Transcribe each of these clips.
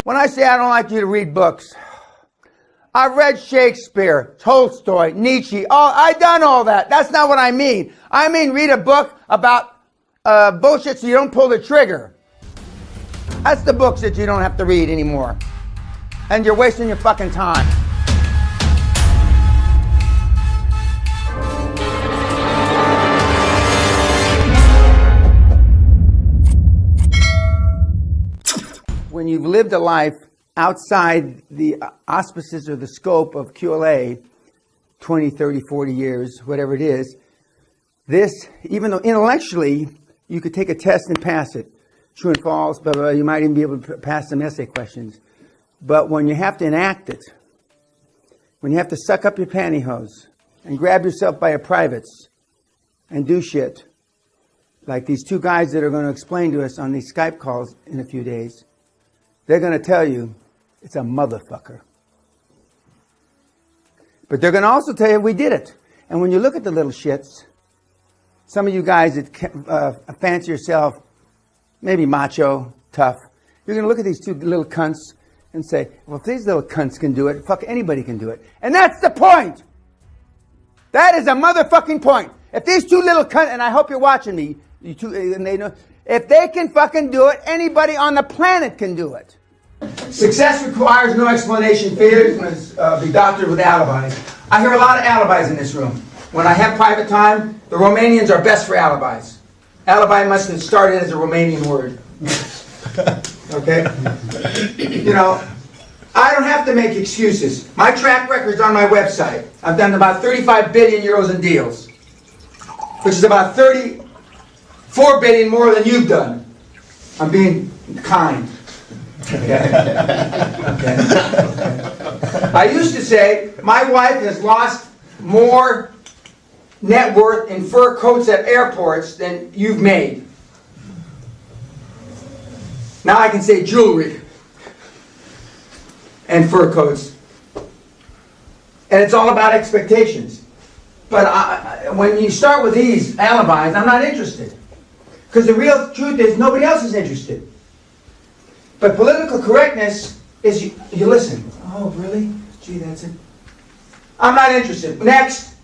When I say I don't like you to read books, I've read Shakespeare, Tolstoy, Nietzsche. I've done all that. That's not what I mean. I mean read a book about bullshit so you don't pull the trigger. That's the books that you don't have to read anymore. And you're wasting your fucking time. When you've lived a life outside the auspices or the scope of QLA, 20, 30, 40 years, whatever it is, this, even though intellectually you could take a test and pass it, true and false, blah, blah, blah, you might even be able to pass some essay questions. But when you have to enact it, when you have to suck up your pantyhose and grab yourself by your privates and do shit, like these two guys that are going to explain to us on these Skype calls in a few days, they're going to tell you it's a motherfucker. But they're going to also tell you we did it. And when you look at the little shits, some of you guys that fancy yourself maybe macho, tough, you're going to look at these two little cunts and say, well, if these little cunts can do it, fuck, anybody can do it. And that's the point. That is a motherfucking point. If these two little cunts, and I hope you're watching me, you two, and they know, if they can fucking do it, anybody on the planet can do it. Success requires no explanation. Failure must be doctored with alibis. I hear a lot of alibis in this room. When I have private time, the Romanians are best for alibis. Alibi must have started as a Romanian word. Okay? You know, I don't have to make excuses. My track record's on my website. I've done about 35 billion euros in deals, which is about 34 billion more than you've done. I'm being kind. Okay. Okay. I used to say my wife has lost more net worth in fur coats at airports than you've made. Now I can say jewelry and fur coats. And it's all about expectations. But when you start with these alibis, I'm not interested. Because the real truth is nobody else is interested. But political correctness is you listen. Oh, really? Gee, that's it. I'm not interested. Next.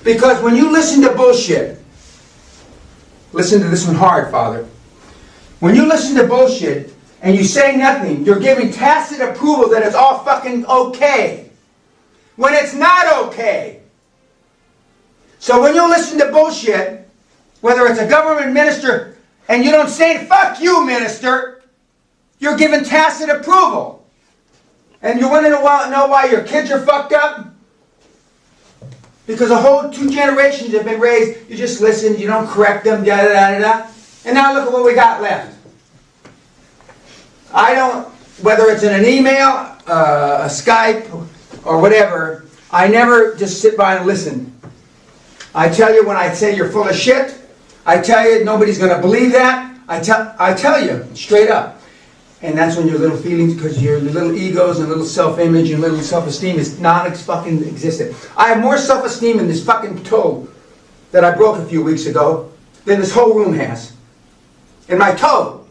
Because when you listen to bullshit, listen to this one hard, Father. When you listen to bullshit and you say nothing, you're giving tacit approval that it's all fucking okay. When it's not okay. So when you listen to bullshit, whether it's a government minister and you don't say, fuck you, minister, you're giving tacit approval. And you want to know why your kids are fucked up? Because a whole 2 generations have been raised, you just listen, you don't correct them, da da da da da. And now look at what we got left. I don't, whether it's in an email, a Skype, or whatever, I never just sit by and listen. I tell you when I say you're full of shit. I tell you nobody's going to believe that. I tell you straight up. And that's when your little feelings, because your little egos and little self-image and little self-esteem is non-fucking existent. I have more self-esteem in this fucking toe that I broke a few weeks ago than this whole room has. In my toe.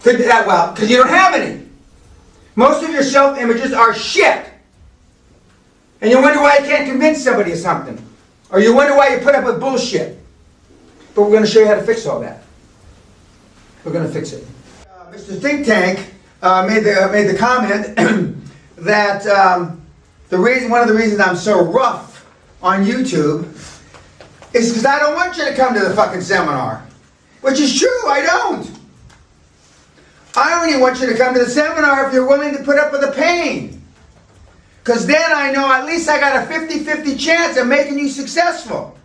Could be that well, because you don't have any. Most of your self-images are shit. And you wonder why you can't convince somebody of something. Or you wonder why you put up with bullshit. But we're going to show you how to fix all that. We're going to fix it. Mr. Think Tank made the comment that one of the reasons I'm so rough on YouTube is because I don't want you to come to the fucking seminar. Which is true, I don't. I only want you to come to the seminar if you're willing to put up with the pain. Because then I know at least I got a 50-50 chance of making you successful.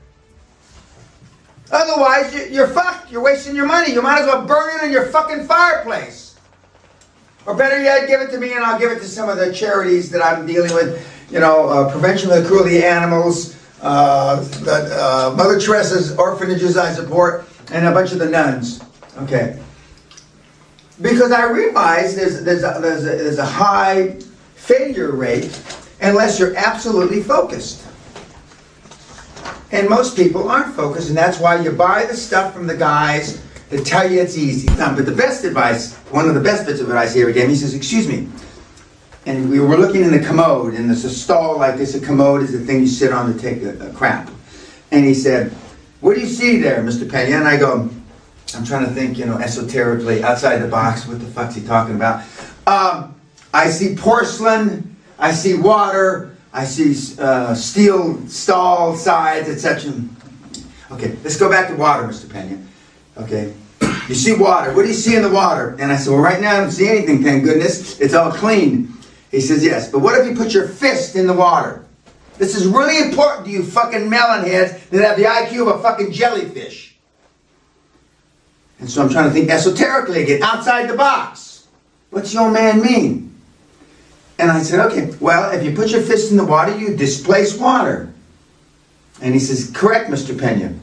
Otherwise, you're fucked. You're wasting your money. You might as well burn it in your fucking fireplace. Or better yet, give it to me and I'll give it to some of the charities that I'm dealing with. You know, Prevention of the Cruelty of Animals, Mother Teresa's orphanages I support, and a bunch of the nuns. Okay. Because I realize there's a high failure rate unless you're absolutely focused. And most people aren't focused, and that's why you buy the stuff from the guys to tell you it's easy. But the best advice, one of the best bits of advice he ever gave me, he says, excuse me. And we were looking in the commode, and there's a stall like this. A commode is the thing you sit on to take a crap. And he said, what do you see there, Mr. Pena? And I go, I'm trying to think, esoterically, outside the box. What the fuck's he talking about? I see porcelain, I see water, I see steel stall sides, etc. Okay, let's go back to water, Mr. Pena. Okay, you see water. What do you see in the water? And I said, well, right now I don't see anything, thank goodness. It's all clean. He says, yes, but what if you put your fist in the water? This is really important to you fucking melon heads that have the IQ of a fucking jellyfish. And so I'm trying to think esoterically again, outside the box. What's your man mean? And I said, okay, well, if you put your fist in the water, you displace water. And he says, correct, Mr. Pena.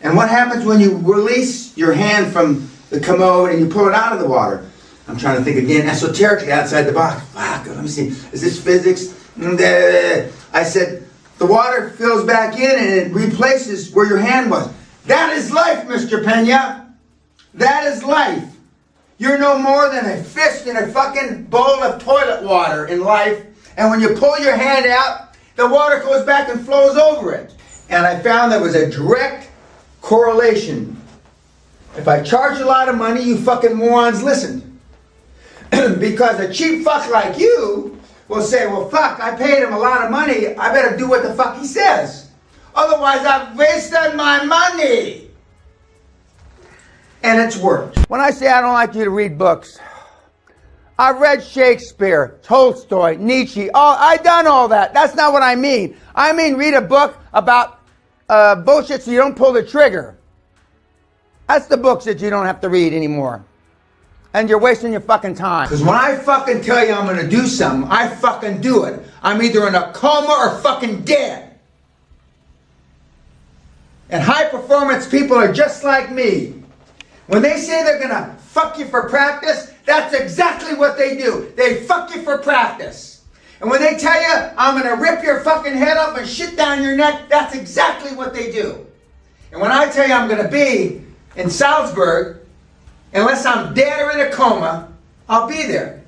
And what happens when you release your hand from the commode and you pull it out of the water? I'm trying to think again, esoterically, outside the box. Fuck, let me see. Is this physics? I said, the water fills back in and it replaces where your hand was. That is life, Mr. Pena. That is life. You're no more than a fist in a fucking bowl of toilet water in life. And when you pull your hand out, the water goes back and flows over it. And I found there was a direct correlation. If I charge a lot of money, you fucking morons listened. Because a cheap fuck like you will say, well, fuck, I paid him a lot of money. I better do what the fuck he says. Otherwise, I've wasted my money. And it's worked. When I say I don't like you to read books, I've read Shakespeare, Tolstoy, Nietzsche. I've done all that. That's not what I mean. I mean read a book about bullshit so you don't pull the trigger. That's the books that you don't have to read anymore. And you're wasting your fucking time. Because when I fucking tell you I'm going to do something, I fucking do it. I'm either in a coma or fucking dead. And high performance people are just like me. When they say they're going to fuck you for practice, that's exactly what they do. They fuck you for practice. And when they tell you I'm going to rip your fucking head up and shit down your neck, that's exactly what they do. And when I tell you I'm going to be in Salzburg, unless I'm dead or in a coma, I'll be there.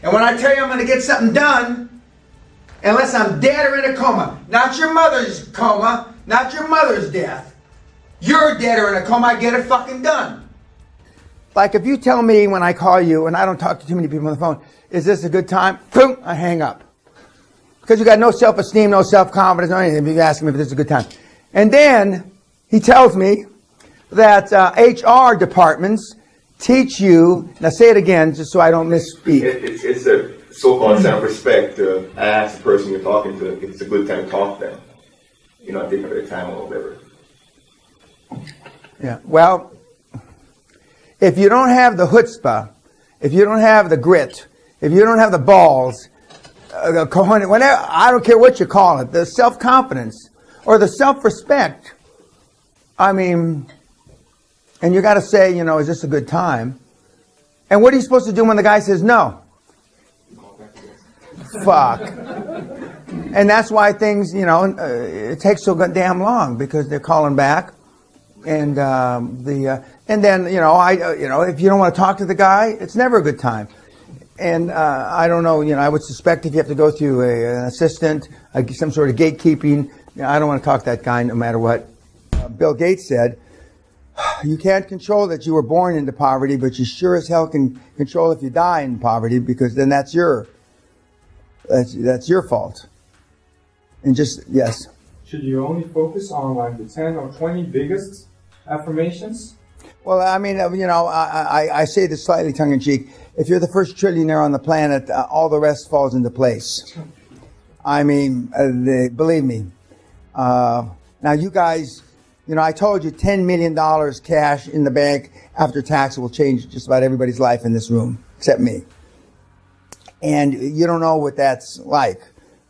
And when I tell you I'm going to get something done, unless I'm dead or in a coma, not your mother's coma, not your mother's death, you're dead or in a coma, I get it fucking done. Like if you tell me when I call you, and I don't talk to too many people on the phone, is this a good time? Boom, I hang up. Because you got no self-esteem, no self-confidence, no anything. You ask me if this is a good time. And then he tells me that HR departments teach you, now say it again just so I don't misspeak. It's a so-called self-respect to ask the person you're talking to if it's a good time to talk to them. You're not taking their time or whatever. Yeah, well, if you don't have the chutzpah, if you don't have the grit, if you don't have the balls, the cojones, whatever, I don't care what you call it, the self-confidence or the self-respect, I mean, and you got to say, is this a good time? And what are you supposed to do when the guy says no? Fuck. And that's why things, it takes so damn long because they're calling back, and and then if you don't want to talk to the guy, it's never a good time. And I don't know, I would suspect if you have to go through an assistant, some sort of gatekeeping, I don't want to talk to that guy no matter what. Bill Gates said, you can't control that you were born into poverty, but you sure as hell can control if you die in poverty, because then that's your fault. And yes. Should you only focus on like the 10 or 20 biggest affirmations? Well, I mean, I say this slightly tongue-in-cheek. If you're the first trillionaire on the planet, all the rest falls into place. I mean, believe me. Now, you guys, I told you $10 million cash in the bank after tax will change just about everybody's life in this room, except me. And you don't know what that's like.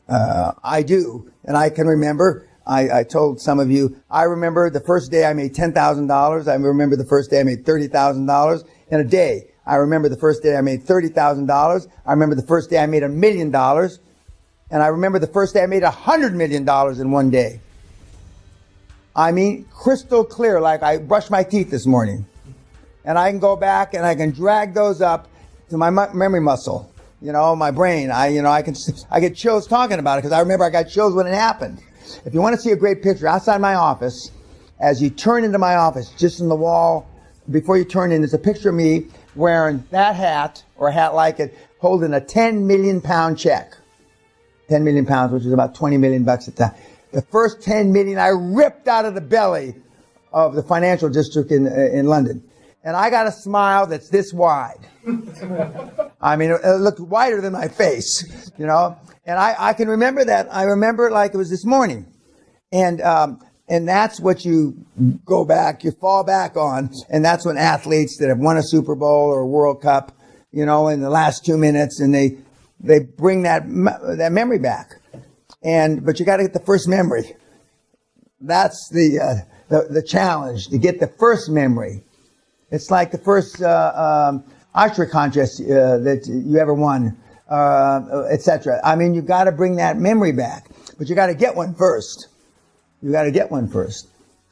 I do. And I can remember, I told some of you, I remember the first day I made $10,000. I remember the first day I made $30,000 in a day. I remember the first day I made $30,000. I remember the first day I made $1 million. And I remember the first day I made $100 million in one day. I mean, crystal clear, like I brushed my teeth this morning. And I can go back and I can drag those up to my memory muscle, my brain. I get chills talking about it because I remember I got chills when it happened. If you want to see a great picture, outside my office, as you turn into my office, just in the wall, before you turn in, there's a picture of me wearing that hat, or a hat like it, holding a 10 million pound check. 10 million pounds, which is about 20 million bucks at the time. The first 10 million I ripped out of the belly of the financial district in London. And I got a smile that's this wide. I mean, it looked wider than my face, And I can remember that. I remember it like it was this morning. And that's what you you fall back on. And that's when athletes that have won a Super Bowl or a World Cup, in the last 2 minutes, and they bring that memory back. But you got to get the first memory. That's the challenge, to get the first memory. It's like the first archery contest that you ever won, etc. I mean, you got to bring that memory back, but you got to get one first. You got to get one first,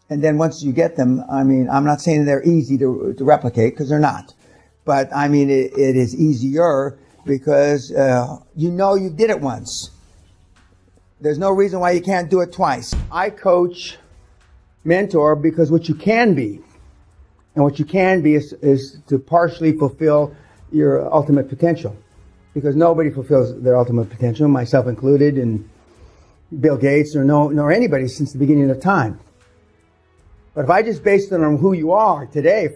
and then once you get them, I mean, I'm not saying they're easy to replicate, because they're not, but I mean, it is easier because you did it once. There's no reason why you can't do it twice. I coach, mentor, because what you can be. And what you can be is to partially fulfill your ultimate potential. Because nobody fulfills their ultimate potential, myself included, and Bill Gates, nor anybody since the beginning of time. But if I just based it on who you are today,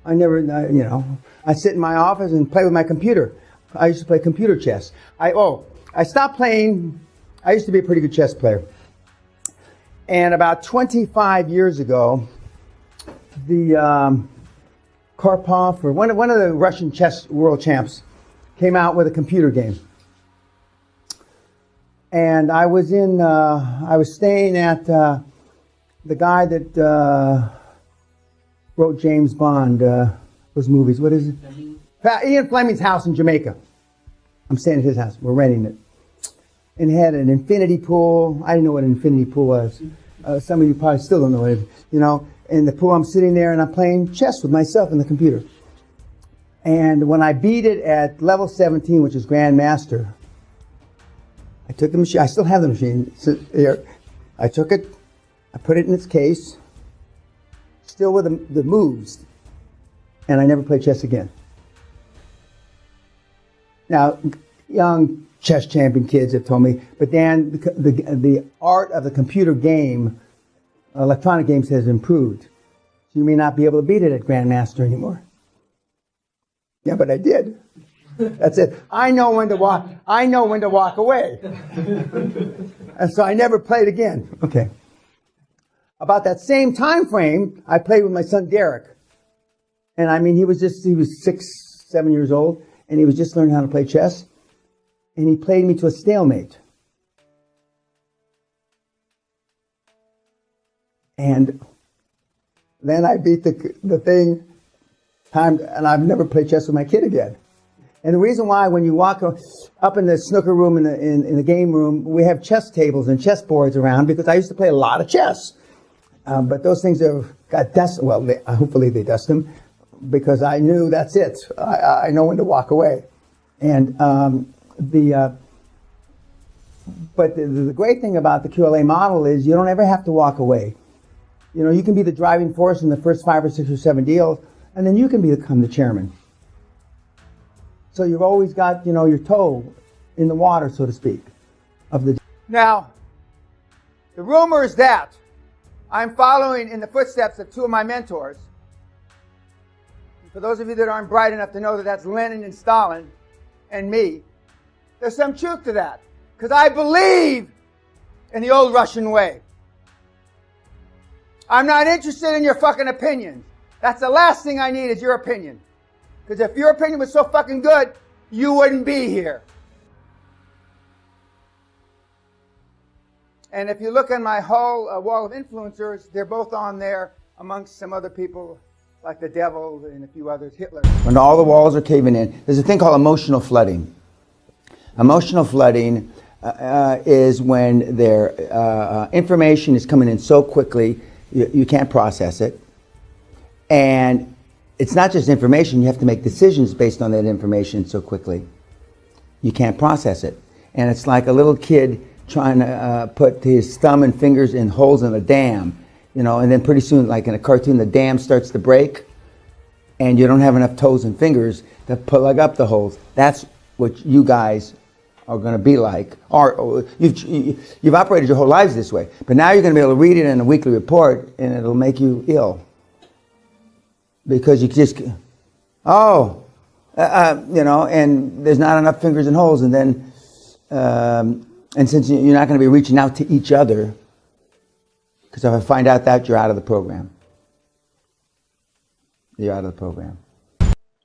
I sit in my office and play with my computer. I used to play computer chess. I stopped playing. I used to be a pretty good chess player. And about 25 years ago, the Karpov, or one of the Russian chess world champs, came out with a computer game. And I was staying at the guy that wrote James Bond, those movies. What is it? Ian Fleming's house in Jamaica. I'm staying at his house. We're renting it. And it had an infinity pool. I didn't know what an infinity pool was. Some of you probably still don't know what it is. In the pool, I'm sitting there and I'm playing chess with myself in the computer. And when I beat it at level 17, which is Grandmaster, I took the machine. I still have the machine here. I took it. I put it in its case, still with the moves, and I never played chess again. Now, young chess champion kids have told me, but Dan, the art of the computer game, electronic games, has improved. So you may not be able to beat it at Grandmaster anymore. Yeah, but I did. That's it. I know when to walk away. And so I never played again. Okay. About that same time frame, I played with my son Derek. And I mean, he was 6, 7 years old, and he was just learning how to play chess. And he played me to a stalemate. And then I beat the thing, and I've never played chess with my kid again. And the reason why, when you walk up in the snooker room, in the game room, we have chess tables and chess boards around, because I used to play a lot of chess. But those things have got dust. Well, hopefully they dust them, because I knew that's it. I know when to walk away. And but the great thing about the QLA model is you don't ever have to walk away. You can be the driving force in the first 5 or 6 or 7 deals, and then you can become the chairman. So you've always got, your toe in the water, so to speak, of the. Now, the rumor is that I'm following in the footsteps of 2 of my mentors. For those of you that aren't bright enough to know that that's Lenin and Stalin and me, there's some truth to that. Because I believe in the old Russian way. I'm not interested in your fucking opinions. That's the last thing I need, is your opinion. Because if your opinion was so fucking good, you wouldn't be here. And if you look on my whole wall of influencers, they're both on there amongst some other people like the devil and a few others, Hitler. When all the walls are caving in, there's a thing called emotional flooding. Emotional flooding is when their information is coming in so quickly, you can't process it. And it's not just information. You have to make decisions based on that information so quickly. You can't process it. And it's like a little kid trying to put his thumb and fingers in holes in a dam, you know, and then pretty soon, like in a cartoon, the dam starts to break and you don't have enough toes and fingers to plug up the holes. That's what you guys are going to be like. Or you've operated your whole lives this way, but now you're going to be able to read it in a weekly report and it'll make you ill. Because you just, you know, and there's not enough fingers and holes, and then, and since you're not going to be reaching out to each other, because if I find out that, you're out of the program. You're out of the program.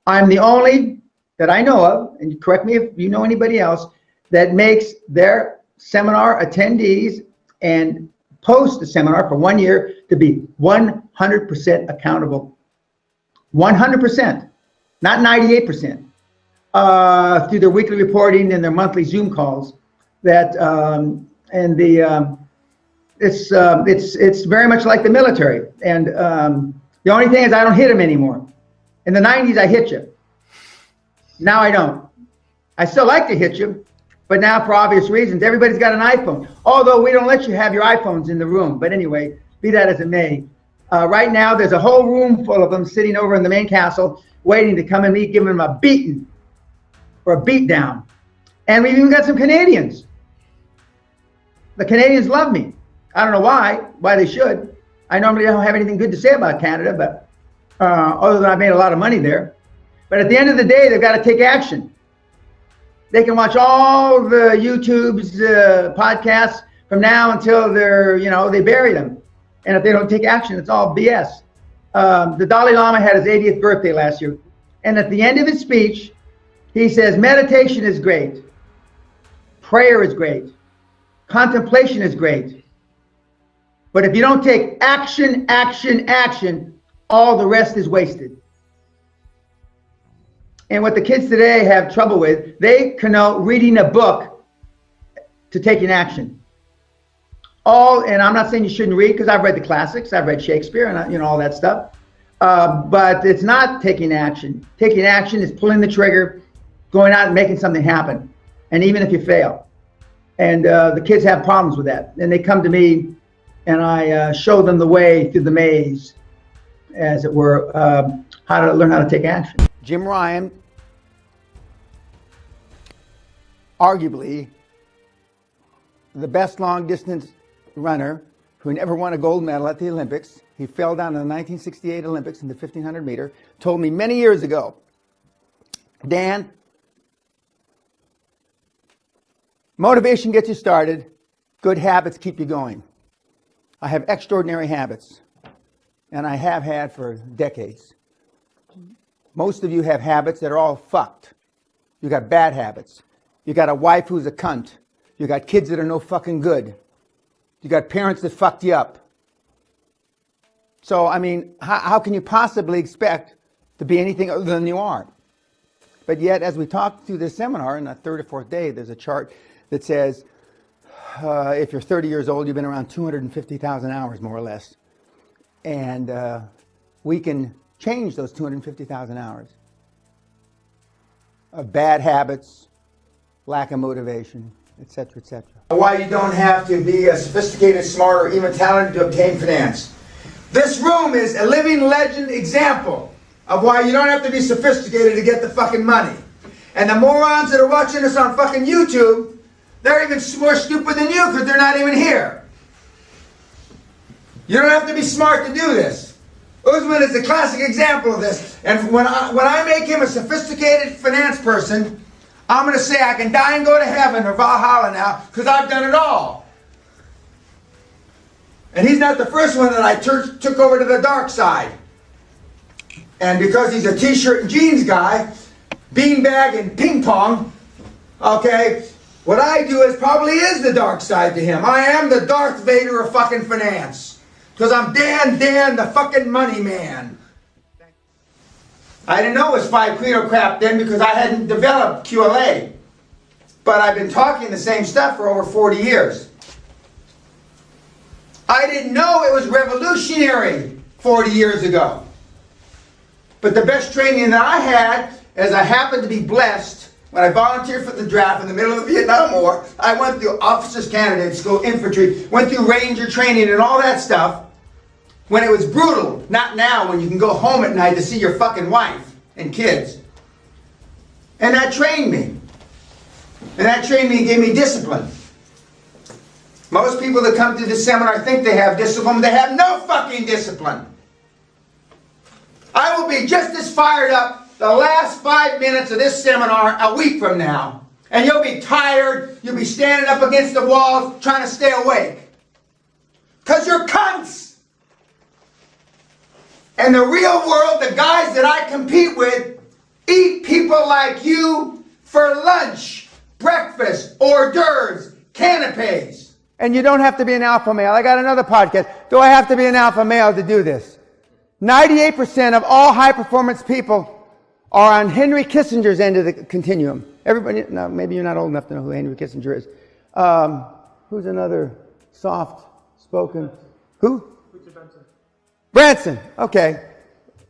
I'm the only that I know of, and correct me if you know anybody else, that makes their seminar attendees and post the seminar for 1 year to be 100% accountable. 100%, not 98%, through their weekly reporting and their monthly Zoom calls. That it's very much like the military. And the only thing is I don't hit them anymore. In the 90s, I hit you. Now I don't. I still like to hit you, but now for obvious reasons, everybody's got an iPhone. Although we don't let you have your iPhones in the room. But anyway, be that as it may. Right now, there's a whole room full of them sitting over in the main castle, waiting to come and meet, giving them a beating or a beat down. And we've even got some Canadians. The Canadians love me. I don't know why they should. I normally don't have anything good to say about Canada, but other than I've made a lot of money there. But at the end of the day, they've got to take action. They can watch all the YouTube's podcasts from now until they bury them. And if they don't take action, it's all BS. The Dalai Lama had his 80th birthday last year. And at the end of his speech, he says, meditation is great. Prayer is great. Contemplation is great. But if you don't take action, all the rest is wasted. And what the kids today have trouble with, they connote reading a book to taking action. And I'm not saying you shouldn't read, because I've read the classics, I've read Shakespeare and all that stuff. But it's not taking action. Taking action is pulling the trigger, going out and making something happen. And even if you fail. And the kids have problems with that. And they come to me and I show them the way through the maze, as it were, how to learn how to take action. Jim Ryan, arguably the best long distance runner who never won a gold medal at the Olympics. He fell down in the 1968 Olympics in the 1500 meter, told me many years ago, Dan, motivation gets you started, good habits keep you going. I have extraordinary habits, and I have had for decades. Most of you have habits that are all fucked. You got bad habits. You got a wife who's a cunt. You got kids that are no fucking good. You got parents that fucked you up. So, I mean, how can you possibly expect to be anything other than you are? But yet, as we talk through this seminar, in the third or fourth day, there's a chart that says, if you're 30 years old, you've been around 250,000 hours, more or less. And we can change those 250,000 hours of bad habits, lack of motivation, etc., etc. Why you don't have to be a sophisticated, smart, or even talented to obtain finance. This room is a living legend example of why you don't have to be sophisticated to get the fucking money. And the morons that are watching us on fucking YouTube, they're even more stupid than you because they're not even here. You don't have to be smart to do this. Usman is a classic example of this. And when I make him a sophisticated finance person, I'm going to say I can die and go to heaven or Valhalla now because I've done it all. And he's not the first one that I took over to the dark side. And because he's a t-shirt and jeans guy, beanbag and ping pong, okay, what I do probably is the dark side to him. I am the Darth Vader of fucking finance. Because I'm Dan, the fucking money man. I didn't know it was five credo crap then because I hadn't developed QLA. But I've been talking the same stuff for over 40 years. I didn't know it was revolutionary 40 years ago. But the best training that I had, as I happened to be blessed, when I volunteered for the draft in the middle of the Vietnam War, I went through officers candidate school, infantry, went through ranger training and all that stuff, when it was brutal, not now when you can go home at night to see your fucking wife and kids. And that trained me. And that trained me and gave me discipline. Most people that come to this seminar think they have discipline. They have no fucking discipline. I will be just as fired up the last 5 minutes of this seminar a week from now. And you'll be tired. You'll be standing up against the walls trying to stay awake. Because you're cunts. And the real world, the guys that I compete with, eat people like you for lunch, breakfast, hors d'oeuvres, canapes. And you don't have to be an alpha male. I got another podcast. Do I have to be an alpha male to do this? 98% of all high performance people are on Henry Kissinger's end of the continuum. Everybody, no, maybe you're not old enough to know who Henry Kissinger is. Who's another soft spoken? Who? Branson. Okay.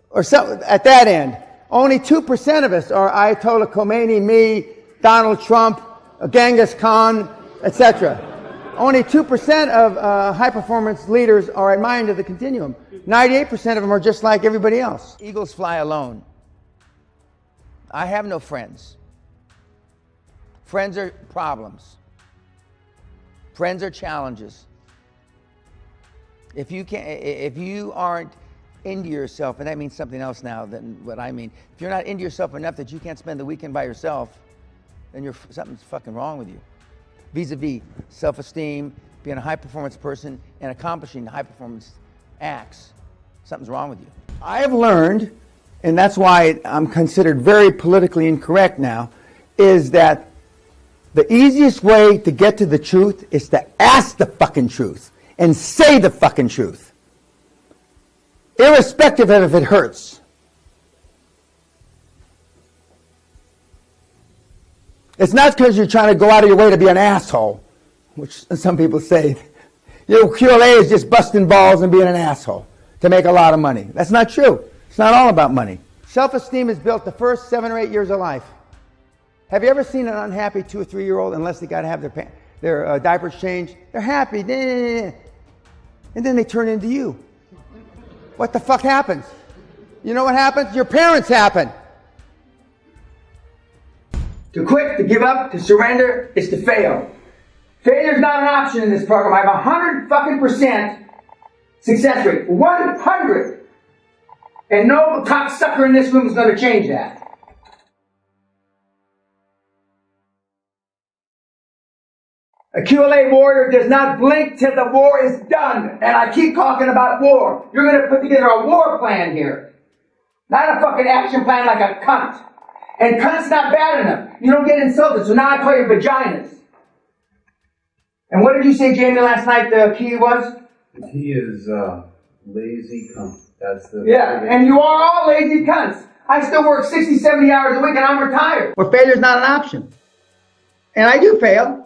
Or some, at that end. Only 2% of us are Ayatollah Khomeini, me, Donald Trump, Genghis Khan, etc. Only 2% of high-performance leaders are at my end of the continuum. 98% of them are just like everybody else. Eagles fly alone. I have no friends. Friends are problems. Friends are challenges. If you aren't into yourself, and that means something else now than what I mean. If you're not into yourself enough that you can't spend the weekend by yourself, then something's fucking wrong with you. Vis-a-vis self-esteem, being a high-performance person, and accomplishing high-performance acts. Something's wrong with you. I have learned, and that's why I'm considered very politically incorrect now, is that the easiest way to get to the truth is to ask the fucking truth and say the fucking truth, irrespective of if it hurts. It's not because you're trying to go out of your way to be an asshole, which some people say. Your QLA is just busting balls and being an asshole to make a lot of money. That's not true. It's not all about money. Self-esteem is built the first 7 or 8 years of life. Have you ever seen an unhappy 2 or 3 year old, unless they got to have their diapers changed? They're happy, and then they turn into you. What the fuck happens? You know what happens? Your parents happen. To quit, to give up, to surrender is to fail. Failure is not an option in this program. I have 100% success rate. 100. And no cocksucker in this room is going to change that. A QLA warrior does not blink till the war is done. And I keep talking about war. You're going to put together a war plan here. Not a fucking action plan like a cunt. And cunt's not bad enough. You don't get insulted, so now I call you vaginas. And what did you say, Jamie, last night the key was? The key is lazy cunt. That's the... Yeah, and you are all lazy cunts. I still work 60, 70 hours a week and I'm retired. Well, failure's not an option. And I do fail.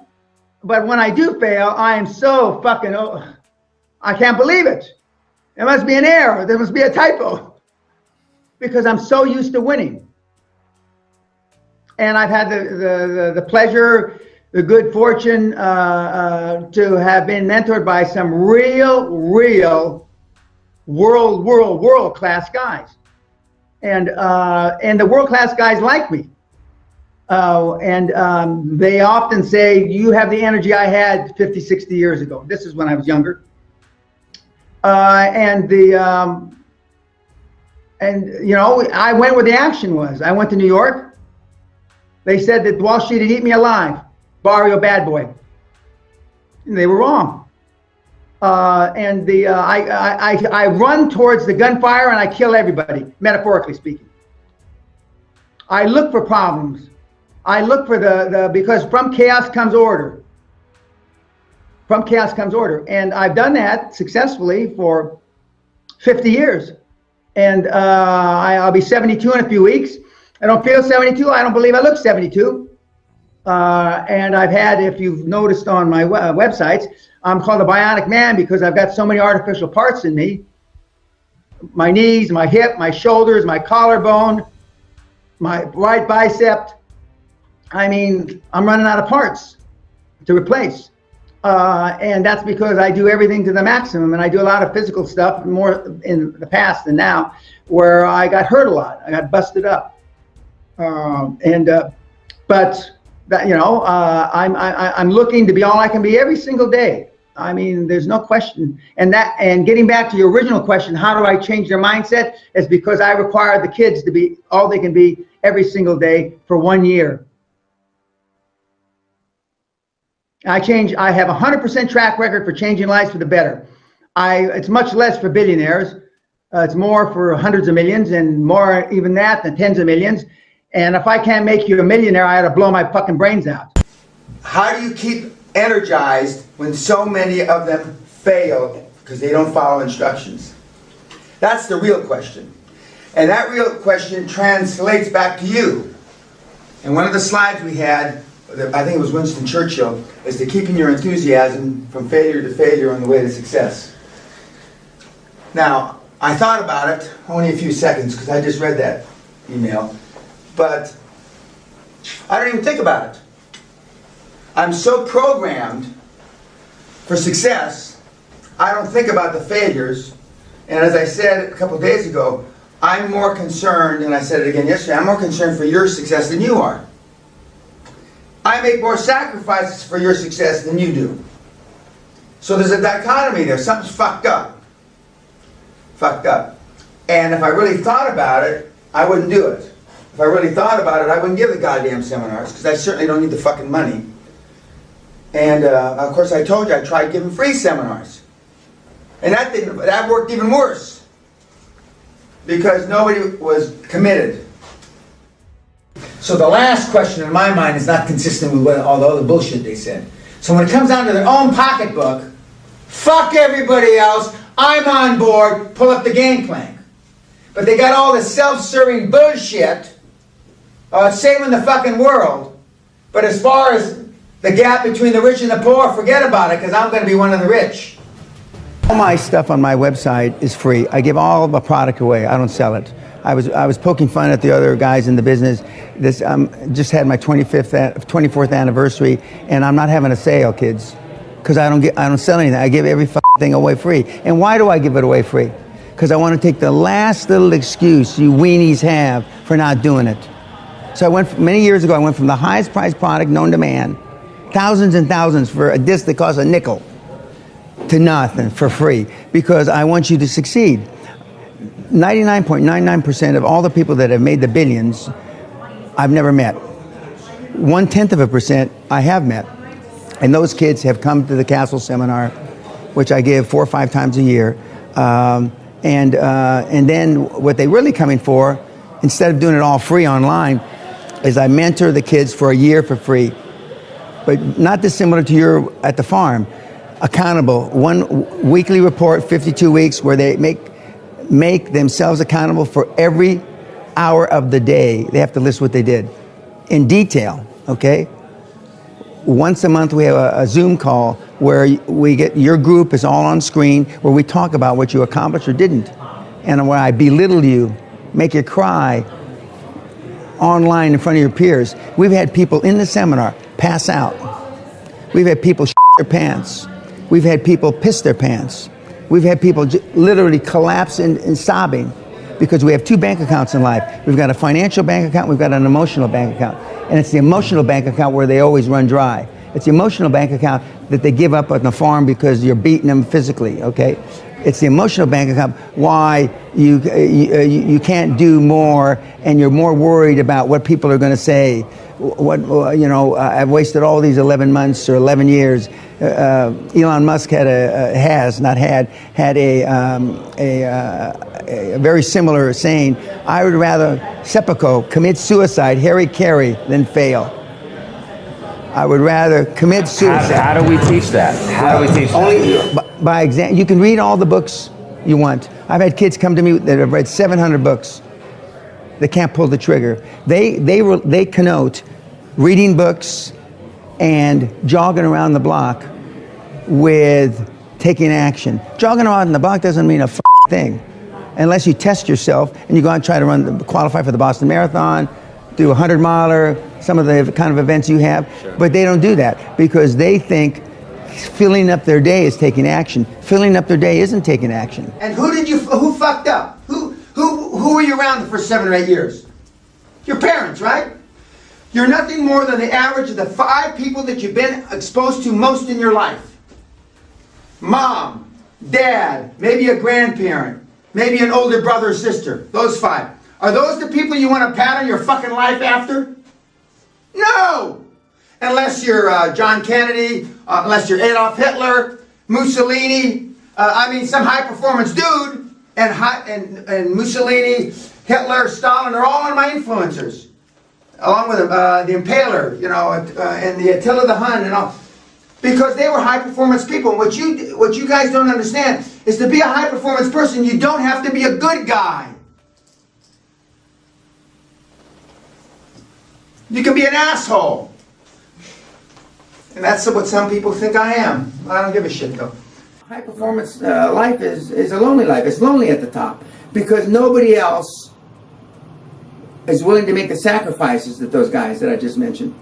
But when I do fail, I am so fucking... I can't believe it. There must be an error. There must be a typo. Because I'm so used to winning. And I've had the pleasure, the good fortune to have been mentored by some real world-class guys. And the world-class guys like me. And they often say, you have the energy I had 50, 60 years ago. This is when I was younger. And you know, I went where the action was. I went to New York. They said that Wall Street would eat me alive. Barrio bad boy. And they were wrong. I run towards the gunfire and I kill everybody, metaphorically speaking. I look for problems. I look for because from chaos comes order. From chaos comes order. And I've done that successfully for 50 years. And I'll be 72 in a few weeks. I don't feel 72. I don't believe I look 72. And I've had, if you've noticed on my websites, I'm called a bionic man because I've got so many artificial parts in me. my knees, my hip, my shoulders, my collarbone, my right bicep. I mean, I'm running out of parts to replace. And that's because I do everything to the maximum, and I do a lot of physical stuff, more in the past than now, where I got hurt a lot. I got busted up. But that, I'm looking to be all I can be every single day. I mean, there's no question. And getting back to your original question, how do I change their mindset? Is because I require the kids to be all they can be every single day for 1 year. I have 100% track record for changing lives for the better. It's much less for billionaires. It's more for hundreds of millions, and more even that than tens of millions. And if I can't make you a millionaire, I ought to blow my fucking brains out. How do you keep energized when so many of them fail because they don't follow instructions? That's the real question. And that real question translates back to you. And one of the slides we had, I think it was Winston Churchill, is to keeping your enthusiasm from failure to failure on the way to success. Now, I thought about it only a few seconds because I just read that email, but I don't even think about it. I'm so programmed for success, I don't think about the failures. And as I said a couple of days ago, I'm more concerned, and I said it again yesterday, I'm more concerned for your success than you are. I make more sacrifices for your success than you do. So there's a dichotomy there. Something's fucked up. Fucked up. And if I really thought about it, I wouldn't do it. If I really thought about it, I wouldn't give the goddamn seminars, because I certainly don't need the fucking money. And of course I told you I tried giving free seminars. And that worked even worse. Because nobody was committed. So the last question in my mind is not consistent with all the other bullshit they said. So when it comes down to their own pocketbook, fuck everybody else, I'm on board, pull up the game plank. But they got all this self-serving bullshit, saving the fucking world. But as far as the gap between the rich and the poor, forget about it, because I'm going to be one of the rich. All my stuff on my website is free. I give all the product away. I don't sell it. I was poking fun at the other guys in the business. This just had my 24th anniversary, and I'm not having a sale, kids, because I don't sell anything. I give every thing away free. And why do I give it away free? Because I want to take the last little excuse you weenies have for not doing it. So many years ago, I went from the highest priced product known to man, thousands and thousands for a disc that costs a nickel, to nothing for free, because I want you to succeed. 99.99% of all the people that have made the billions, I've never met. 0.1% I have met. And those kids have come to the Castle Seminar, which I give 4 or 5 times a year. And then what they're really coming for, instead of doing it all free online, is I mentor the kids for a year for free. But not dissimilar to your at the farm. Accountable. 1 weekly report, 52 weeks, where they make themselves accountable for every hour of the day. They have to list what they did in detail, okay? Once a month we have a Zoom call where we get, your group is all on screen, where we talk about what you accomplished or didn't. And where I belittle you, make you cry online in front of your peers. We've had people in the seminar pass out. We've had people shit their pants. We've had people piss their pants. We've had people literally collapse in sobbing, because we have 2 bank accounts in life. We've got a financial bank account, we've got an emotional bank account. And it's the emotional bank account where they always run dry. It's the emotional bank account that they give up on the farm because you're beating them physically, okay? It's the emotional bank account why you can't do more, and you're more worried about what people are going to say. I've wasted all these 11 months or 11 years. Elon Musk had a very similar saying. I would rather seppuku, commit suicide, hara-kiri, than fail. I would rather commit suicide. How do we teach that? How do we teach that? Only by example. You can read all the books you want. I've had kids come to me that have read 700 books. They can't pull the trigger. They connote reading books and jogging around the block with taking action. Jogging around the block doesn't mean a thing. unless you test yourself and you go out and try to qualify for the Boston Marathon, do a 100-miler, some of the kind of events you have. Sure. But they don't do that because they think filling up their day is taking action. Filling up their day isn't taking action. And who fucked up? Who were you around for 7 or 8 years? Your parents, right? You're nothing more than the average of the 5 people that you've been exposed to most in your life. Mom, dad, maybe a grandparent, maybe an older brother or sister. Those 5. Are those the people you want to pattern your fucking life after? No! Unless you're John Kennedy, unless you're Adolf Hitler, Mussolini, some high-performance dude, and Mussolini, Hitler, Stalin are all my influencers. Along with the Impaler, and the Attila the Hun and all. Because they were high-performance people. And what you guys don't understand is to be a high-performance person, you don't have to be a good guy. You can be an asshole. And that's what some people think I am. I don't give a shit, though. High-performance life is a lonely life. It's lonely at the top. Because nobody else is willing to make the sacrifices that those guys that I just mentioned.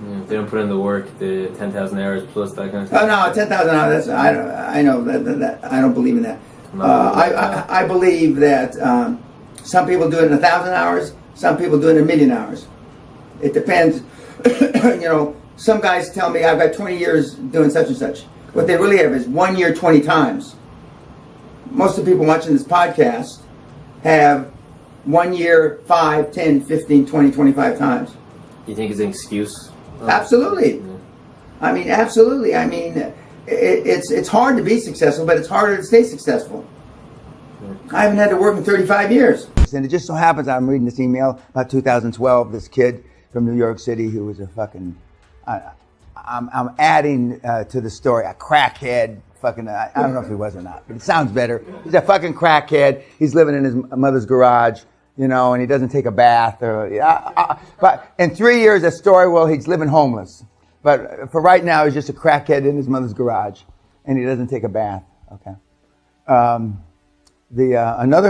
Yeah, if they don't put in the work, the 10,000 hours plus that kind of stuff. Oh no, 10,000 hours. I know that I don't believe in that. I believe that some people do it in 1,000 hours. Some people do it in 1,000,000 hours. It depends. Some guys tell me I've got 20 years doing such and such. What they really have is 1 year 20 times. Most of the people watching this podcast have 1 year, 5, 10, 15, 20, 25 times. You think it's an excuse? Absolutely. Yeah. Absolutely. It's hard to be successful, but it's harder to stay successful. Yeah. I haven't had to work in 35 years. And it just so happens I'm reading this email about 2012, this kid from New York City who was a fucking, I'm adding to the story, a crackhead. I don't know if he was or not, but it sounds better. He's a fucking crackhead. He's living in his mother's garage, and he doesn't take a bath. But in 3 years, a story, he's living homeless. But for right now, he's just a crackhead in his mother's garage, and he doesn't take a bath. Okay. Another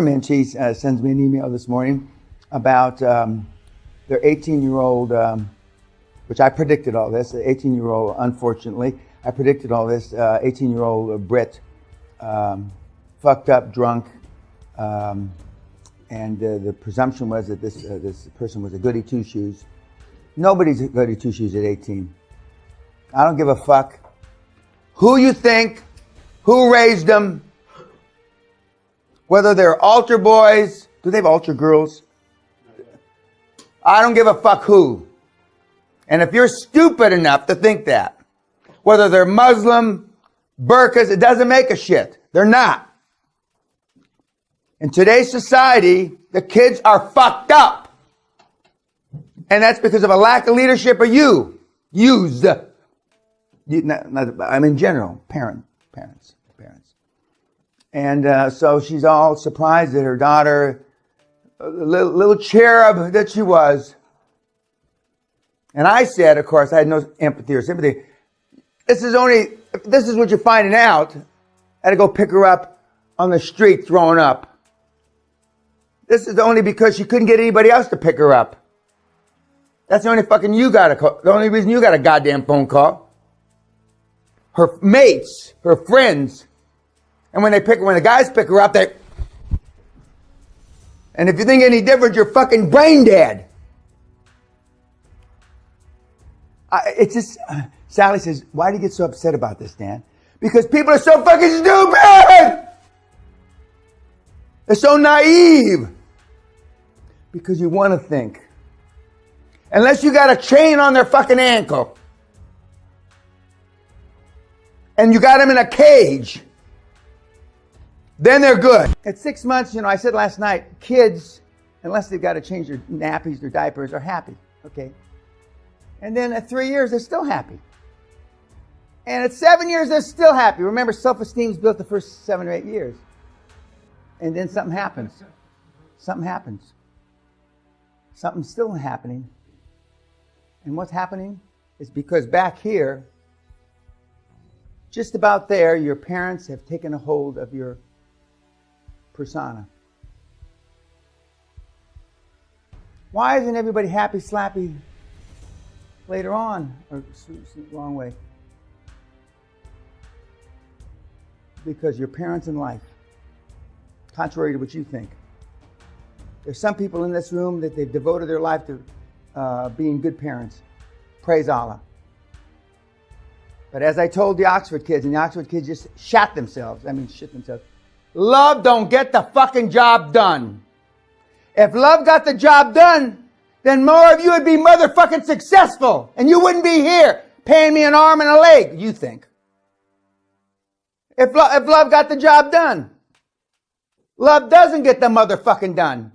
Menchie sends me an email this morning about their 18-year-old, which I predicted all this, the 18-year-old, unfortunately, I predicted all this. 18-year-old Brit, fucked up, drunk, and the presumption was that this person was a goody two-shoes. Nobody's a goody two-shoes at 18. I don't give a fuck who you think, who raised them, whether they're altar boys. Do they have altar girls? I don't give a fuck who. And if you're stupid enough to think that, whether they're Muslim, burqas, it doesn't make a shit. They're not. In today's society, the kids are fucked up. And that's because of a lack of leadership of used. I'm in general, parents. And so she's all surprised that her daughter, little cherub that she was. And I said, of course, I had no empathy or sympathy. This is what you're finding out. I had to go pick her up on the street throwing up. This is only because she couldn't get anybody else to pick her up. That's the only the only reason you got a goddamn phone call. Her mates, her friends. And when the guys pick her up, and if you think any different, you're fucking brain dead. It's just, Sally says, why do you get so upset about this, Dan? Because people are so fucking stupid! They're so naive. Because you want to think. Unless you got a chain on their fucking ankle. And you got them in a cage. Then they're good. At 6 months, I said last night, kids, unless they've got to change their nappies, their diapers, are happy. Okay? And then at 3 years, they're still happy. And at 7 years, they're still happy. Remember, self-esteem is built the first 7 or 8 years. And then something happens. Something's still happening. And what's happening is because back here, just about there, your parents have taken a hold of your persona. Why isn't everybody happy, slappy later on? Or wrong way. Because your parents in life, contrary to what you think. There's some people in this room that they've devoted their life to being good parents. Praise Allah. But as I told the Oxford kids, and the Oxford kids just shit themselves. Love don't get the fucking job done. If love got the job done, then more of you would be motherfucking successful. And you wouldn't be here paying me an arm and a leg, you think. If love got the job done. Love doesn't get the motherfucking done.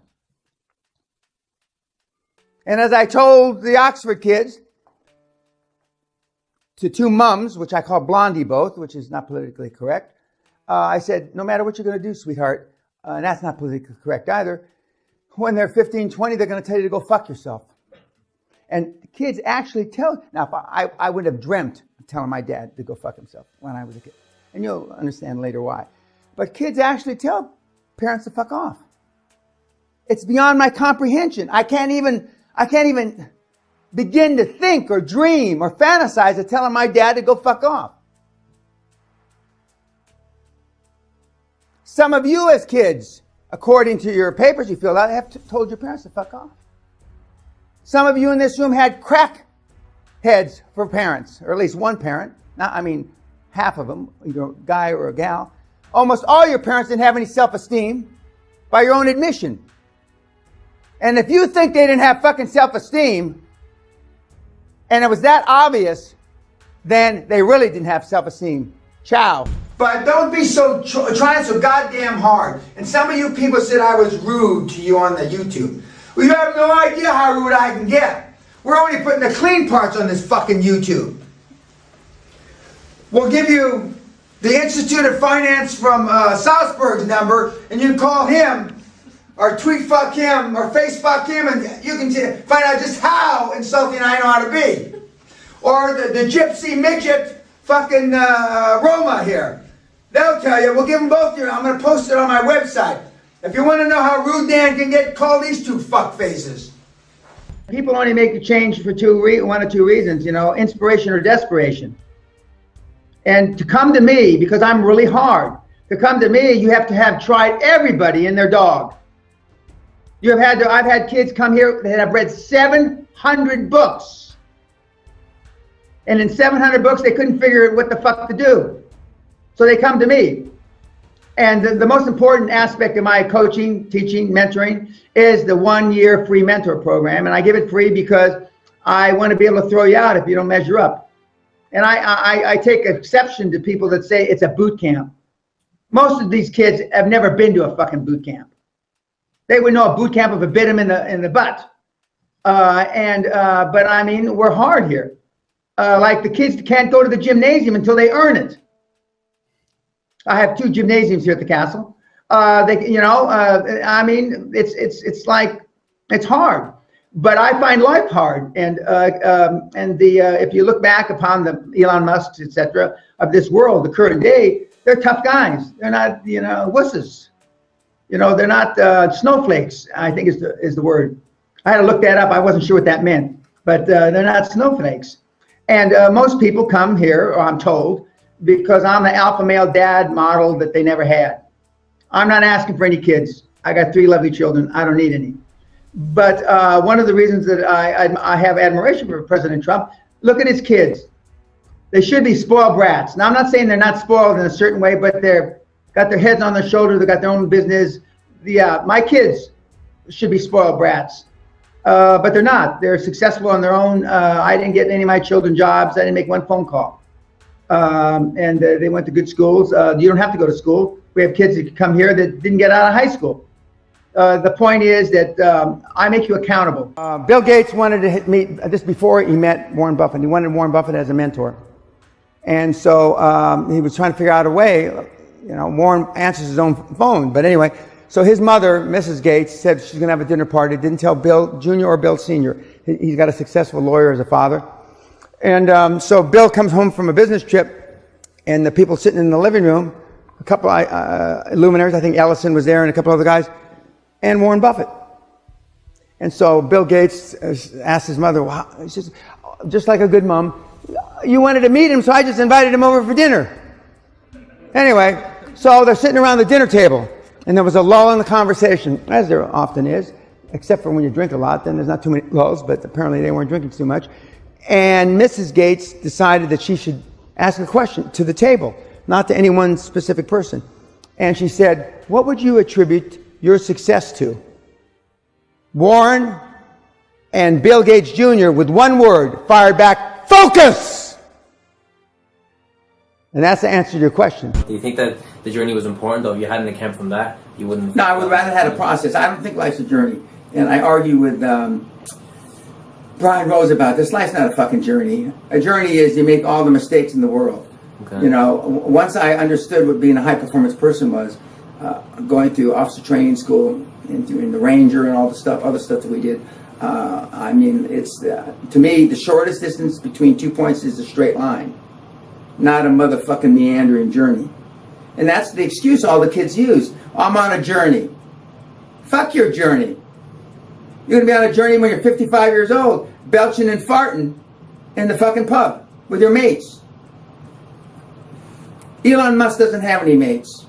And as I told the Oxford kids, to two mums, which I call Blondie both, which is not politically correct, I said, no matter what you're going to do, sweetheart, and that's not politically correct either, when they're 15, 20, they're going to tell you to go fuck yourself. And kids actually tell, now if I would have dreamt of telling my dad to go fuck himself when I was a kid. And you'll understand later why. But kids actually tell parents to fuck off. It's beyond my comprehension. I can't even begin to think or dream or fantasize of telling my dad to go fuck off. Some of you as kids, according to your papers you filled out, have told your parents to fuck off. Some of you in this room had crack heads for parents, or at least one parent. Half of them, either a guy or a gal. Almost all your parents didn't have any self-esteem by your own admission. And if you think they didn't have fucking self-esteem, and it was that obvious, then they really didn't have self-esteem. Ciao. But don't be trying so goddamn hard. And some of you people said I was rude to you on the YouTube. Well, you have no idea how rude I can get. We're only putting the clean parts on this fucking YouTube. We'll give you the Institute of Finance from Salzburg's number, and you can call him, or tweet fuck him, or face fuck him, and you can find out just how insulting I know how to be. Or the gypsy midget fucking Roma here. They'll tell you. We'll give them both your. I'm going to post it on my website. If you want to know how rude Dan can get, call these two fuck faces. People only make a change for one or two reasons, inspiration or desperation. And to come to me, because I'm really hard, to come to me, you have to have tried everybody and their dog. I've had kids come here that have read 700 books. And in 700 books, they couldn't figure out what the fuck to do. So they come to me. And the most important aspect of my coaching, teaching, mentoring is the 1-year free mentor program. And I give it free because I want to be able to throw you out if you don't measure up. And I take exception to people that say it's a boot camp. Most of these kids have never been to a fucking boot camp. They would know a boot camp if it bit them in the butt. But I mean, we're hard here. Like the kids can't go to the gymnasium until they earn it. I have 2 gymnasiums here at the castle. It's like, it's hard. But I find life hard, and if you look back upon the Elon Musk, etc., of this world, the current day, they're tough guys. They're not, wusses. They're not snowflakes, I think is the word. I had to look that up. I wasn't sure what that meant, but they're not snowflakes. And most people come here, or I'm told, because I'm the alpha male dad model that they never had. I'm not asking for any kids. I got 3 lovely children. I don't need any. But one of the reasons that I have admiration for President Trump, look at his kids. They should be spoiled brats. Now, I'm not saying they're not spoiled in a certain way, but they've got their heads on their shoulders. They got their own business. My kids should be spoiled brats, but they're not. They're successful on their own. I didn't get any of my children jobs. I didn't make one phone call. And they went to good schools. You don't have to go to school. We have kids that come here that didn't get out of high school. The point is that I make you accountable. Bill Gates wanted to meet, just before he met Warren Buffett, he wanted Warren Buffett as a mentor. And so he was trying to figure out a way, Warren answers his own phone. But anyway, so his mother, Mrs. Gates, said she's going to have a dinner party. Didn't tell Bill Jr. or Bill Sr. He's got a successful lawyer as a father. And so Bill comes home from a business trip, and the people sitting in the living room a couple luminaries. I think Ellison was there and a couple other guys, and Warren Buffett. And so Bill Gates asked his mother, well, he says, just like a good mom, you wanted to meet him, so I just invited him over for dinner. Anyway, so they're sitting around the dinner table, and there was a lull in the conversation, as there often is, except for when you drink a lot, then there's not too many lulls, but apparently they weren't drinking too much. And Mrs. Gates decided that she should ask a question to the table, not to any one specific person. And she said, what would you attribute your success to? Warren and Bill Gates Jr. with one word fired back, focus! And that's the answer to your question. Do you think that the journey was important, though? If you hadn't come from that, you wouldn't... No, I would rather have a process. I don't think life's a journey. And I argue with Brian Rose about this. Life's not a fucking journey. A journey is you make all the mistakes in the world. Okay. You know, once I understood what being a high-performance person was, going through officer training school and doing the Ranger and all the stuff, other stuff that we did, I mean, it's, to me, the shortest distance between 2 points is a straight line, not a motherfucking meandering journey. And that's the excuse all the kids use. I'm on a journey. Fuck your journey. You're going to be on a journey when you're 55 years old, belching and farting in the fucking pub with your mates. Elon Musk doesn't have any mates.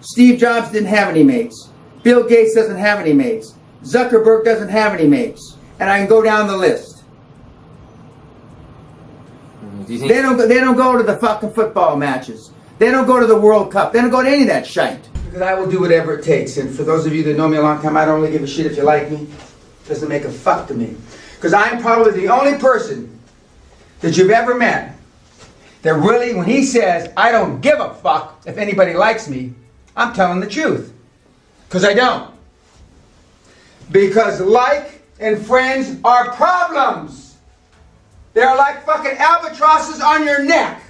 Steve Jobs didn't have any mates. Bill Gates doesn't have any mates. Zuckerberg doesn't have any mates. And I can go down the list. Do you think... They don't go to the fucking football matches. They don't go to the World Cup. They don't go to any of that shite. Because I will do whatever it takes. And for those of you that know me a long time, I don't really give a shit if you like me. It doesn't make a fuck to me. Because I'm probably the only person that you've ever met that really, when he says, I don't give a fuck if anybody likes me, I'm telling the truth. Because I don't. Because like and friends are problems. They're like fucking albatrosses on your neck.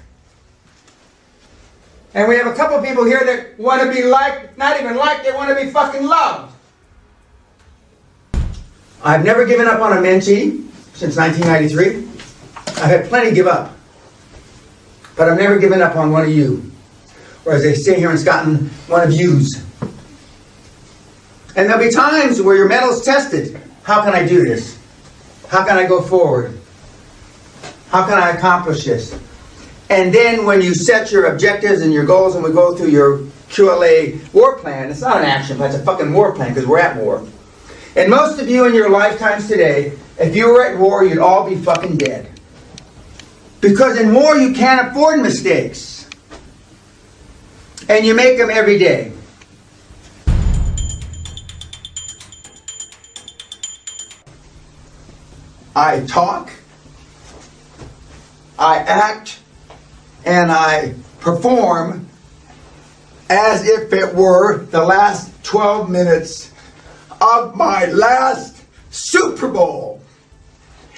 And we have a couple people here that want to be liked, not even liked, they want to be fucking loved. I've never given up on a mentee since 1993. I've had plenty give up. But I've never given up on one of you. Or as they say here in Scotland, one of yous. And there'll be times where your metal's tested. How can I do this? How can I go forward? How can I accomplish this? And then when you set your objectives and your goals and we go through your QLA war plan, it's not an action plan, it's a fucking war plan because we're at war. And most of you in your lifetimes today, if you were at war, you'd all be fucking dead. Because in war you can't afford mistakes. And you make them every day. I talk, I act, and I perform as if it were the last 12 minutes of my last Super Bowl.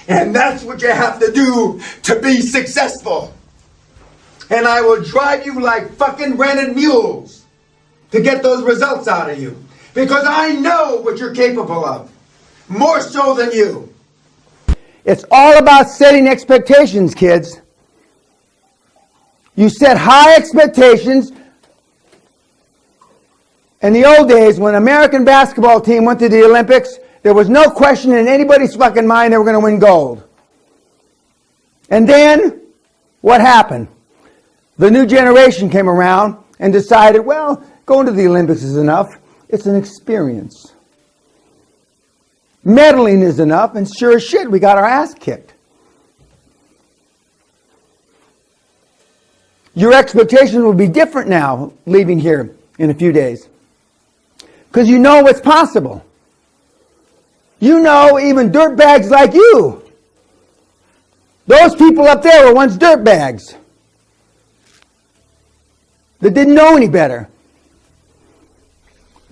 And that's what you have to do to be successful. And I will drive you like fucking rented mules to get those results out of you. Because I know what you're capable of. More so than you. It's all about setting expectations, kids. You set high expectations. In the old days, when an American basketball team went to the Olympics, there was no question in anybody's fucking mind they were going to win gold. And then, what happened? The new generation came around and decided, well, going to the Olympics is enough. It's an experience. Medaling is enough, and sure as shit, we got our ass kicked. Your expectations will be different now, leaving here in a few days. Because you know what's possible. You know even dirtbags like you. Those people up there were once dirtbags that didn't know any better.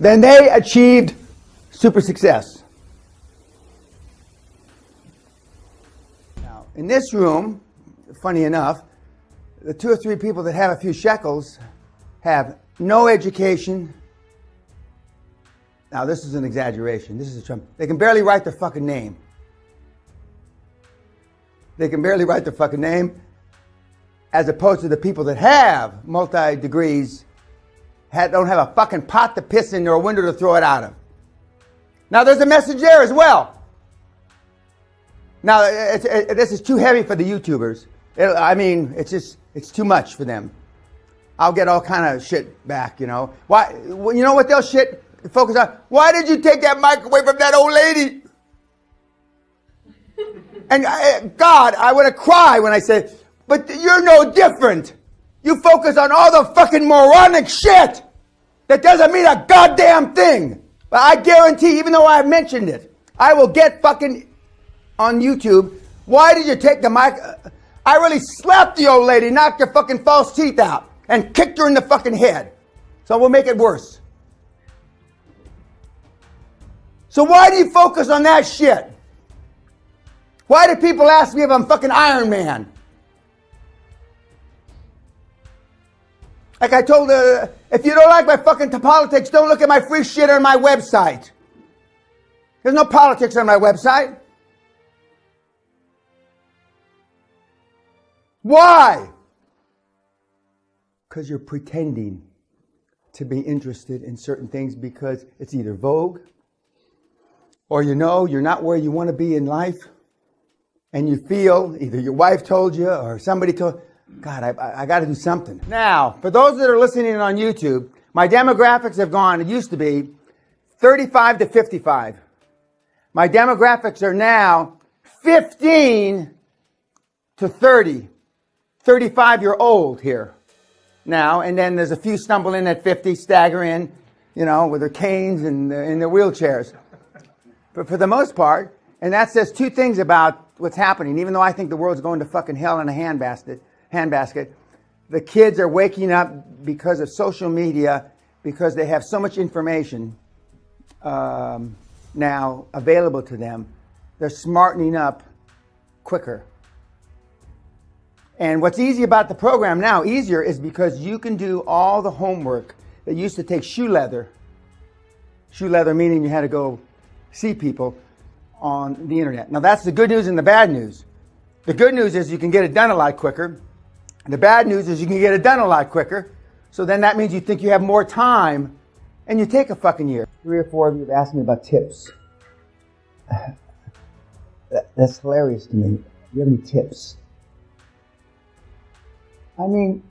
Then they achieved super success. Now, in this room, funny enough, the 2 or 3 people that have a few shekels have no education. Now, this is an exaggeration. This is a Trump. They can barely write their fucking name. They can barely write their fucking name, as opposed to the people that have multi-degrees don't have a fucking pot to piss in or a window to throw it out of. Now there's a message there as well. Now this is too heavy for the YouTubers. It's too much for them. I'll get all kind of shit back, you know. Why? You know what they'll focus on? Why did you take that mic away from that old lady? And God, I want to cry when I say, but you're no different. You focus on all the fucking moronic shit that doesn't mean a goddamn thing. But I guarantee, even though I've mentioned it, I will get fucking on YouTube. Why did you take the mic? I really slapped the old lady, knocked her fucking false teeth out, and kicked her in the fucking head. So we'll make it worse. So why do you focus on that shit? Why do people ask me if I'm fucking Iron Man? Like I told if you don't like my fucking politics, don't look at my free shit on my website. There's no politics on my website. Why? Because you're pretending to be interested in certain things because it's either vogue or you know you're not where you want to be in life and you feel either your wife told you or somebody told God, I got to do something. Now, for those that are listening on YouTube, my demographics have gone, it used to be 35 to 55. My demographics are now 15 to 30. 35-year-old here now, and then there's a few stumble in at 50, stagger in, you know, with their canes and in their wheelchairs. But for the most part, and that says two things about what's happening, even though I think the world's going to fucking hell in a handbasket, the kids are waking up because of social media, because they have so much information now available to them. They're smartening up quicker. And what's easy about the program now, easier, is because you can do all the homework that used to take shoe leather. Shoe leather meaning you had to go see people on the internet. Now that's the good news and the bad news. The good news is you can get it done a lot quicker. The bad news is you can get it done a lot quicker. So then that means you think you have more time and you take a fucking year. 3 or 4 of you have asked me about tips. That's hilarious to me. Do you have any tips? I mean,